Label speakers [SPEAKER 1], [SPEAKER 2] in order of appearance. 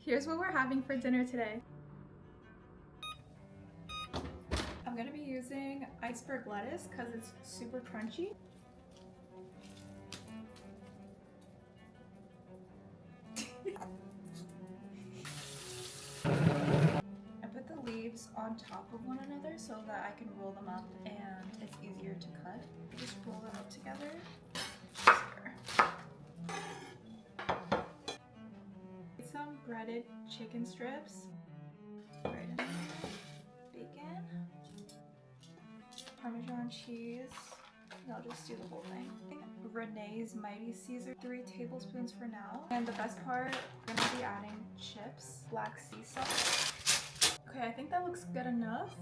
[SPEAKER 1] Here's what we're having for dinner today. I'm gonna be using iceberg lettuce because it's super crunchy. I put the leaves on top of one another so that I can roll them up and it's easier to cut. Just roll them up together. Some breaded chicken strips. Right in there. Bacon. Parmesan cheese. And I'll just do the whole thing. Renee's Mighty Caesar, 3 tablespoons for now. And the best part, I'm gonna be adding chips, black sea salt. Okay, I think that looks good enough.